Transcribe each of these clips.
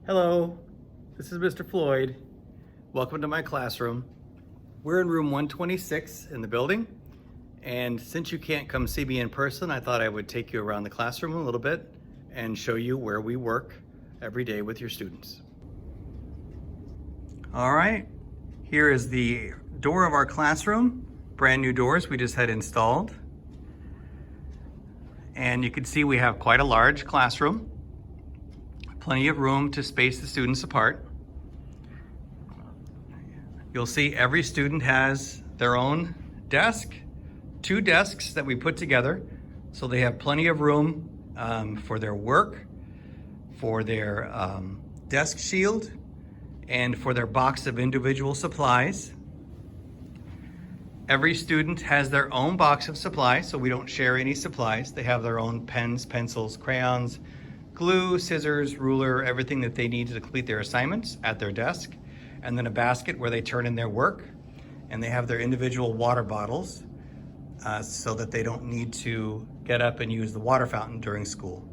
Hello, this is Mr. Floyd. Welcome to my classroom. We're in room 126 in the building, and since you can't come see me in person, I thought I would take you around the classroom a little bit and show you where we work every day with your students. All right, here is the door of our classroom. Brand new doors we just had installed. And you can see we have quite a large classroom. Plenty of room to space the students apart. You'll see every student has their own desk, 2 desks that we put together, so they have plenty of room for their work, for their desk shield, and for their box of individual supplies. Every student has their own box of supplies, so we don't share any supplies. They have their own pens, pencils, crayons, glue, scissors, ruler, everything that they need to complete their assignments at their desk, and then a basket where they turn in their work, and they have their individual water bottles so that they don't need to get up and use the water fountain during school.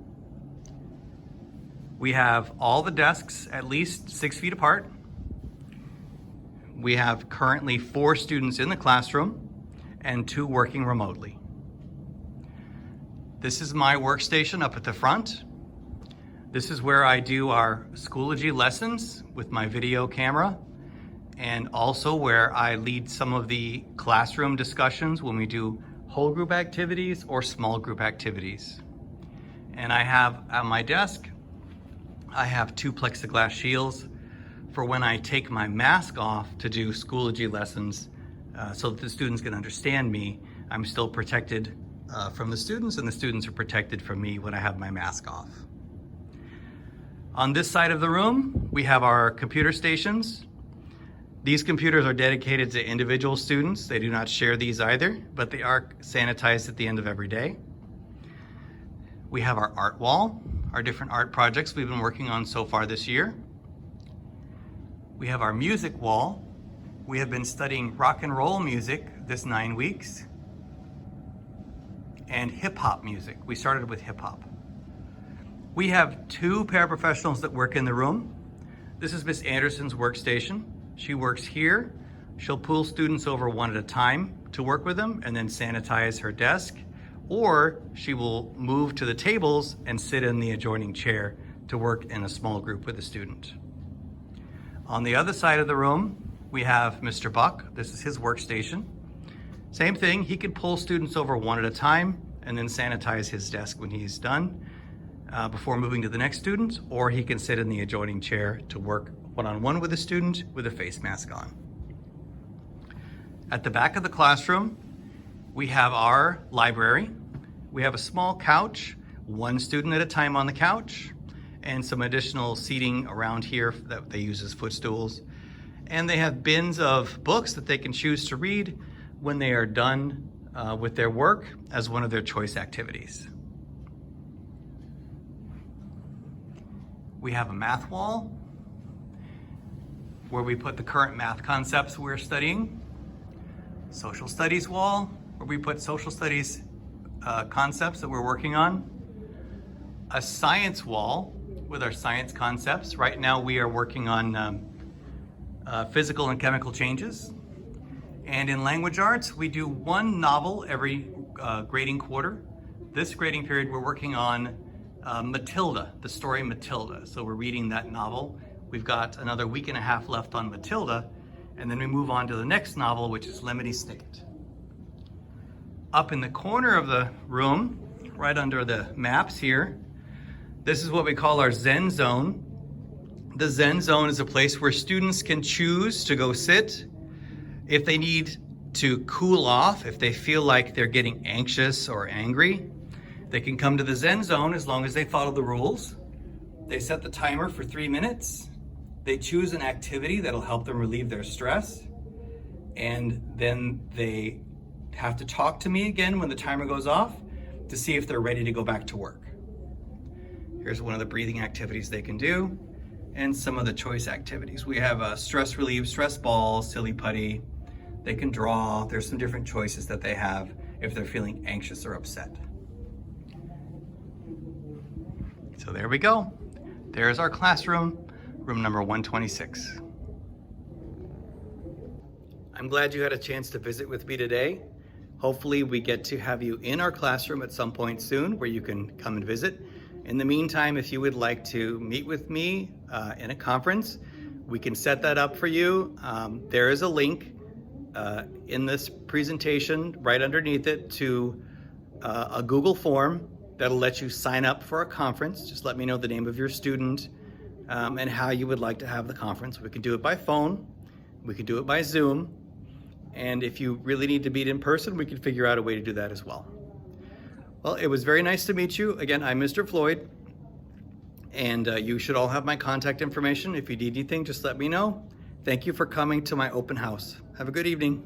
We have all the desks at least 6 feet apart. We have currently 4 students in the classroom and 2 working remotely. This is my workstation up at the front. This is where I do our Schoology lessons with my video camera, and also where I lead some of the classroom discussions when we do whole group activities or small group activities. And I have at my desk, I have 2 plexiglass shields for when I take my mask off to do Schoology lessons so that the students can understand me. I'm still protected from the students, and the students are protected from me when I have my mask off. On this side of the room, we have our computer stations. These computers are dedicated to individual students. They do not share these either, but they are sanitized at the end of every day. We have our art wall, our different art projects we've been working on so far this year. We have our music wall. We have been studying rock and roll music this 9 weeks, and hip hop music. We started with hip hop. We have 2 paraprofessionals that work in the room. This is Miss Anderson's workstation. She works here. She'll pull students over one at a time to work with them and then sanitize her desk, or she will move to the tables and sit in the adjoining chair to work in a small group with a student. On the other side of the room, we have Mr. Buck. This is his workstation. Same thing, he could pull students over one at a time and then sanitize his desk when he's done before moving to the next student, or he can sit in the adjoining chair to work one-on-one with a student with a face mask on. At the back of the classroom, we have our library. We have a small couch, 1 student at a time on the couch, and some additional seating around here that they use as footstools. And they have bins of books that they can choose to read when they are done with their work as one of their choice activities. We have a math wall where we put the current math concepts we're studying. Social studies wall where we put social studies concepts that we're working on. A science wall with our science concepts. Right now we are working on physical and chemical changes. And in language arts, we do 1 novel every grading quarter. This grading period, we're working on Matilda, the story Matilda. So we're reading that novel. We've got another week and a half left on Matilda, and then we move on to the next novel, which is Lemony Snicket. Up in the corner of the room, right under the maps here, this is what we call our Zen Zone. The Zen Zone is a place where students can choose to go sit if they need to cool off, if they feel like they're getting anxious or angry. They can come to the Zen Zone as long as they follow the rules. They set the timer for 3 minutes. They choose an activity that'll help them relieve their stress. And then they have to talk to me again when the timer goes off to see if they're ready to go back to work. Here's one of the breathing activities they can do and some of the choice activities. We have a stress relief, stress ball, silly putty. They can draw. There's some different choices that they have if they're feeling anxious or upset. So there we go. There's our classroom. room number 126. I'm glad you had a chance to visit with me today. Hopefully we get to have you in our classroom at some point soon where you can come and visit. In the meantime, if you would like to meet with me in a conference, we can set that up for you. There is a link in this presentation right underneath it to a Google form that'll let you sign up for a conference. Just let me know the name of your student and how you would like to have the conference. We can do it by phone, we can do it by Zoom, and if you really need to meet in person, we can figure out a way to do that as well. Well, it was very nice to meet you. Again, I'm Mr. Floyd, and you should all have my contact information. If you need anything, just let me know. Thank you for coming to my open house. Have a good evening.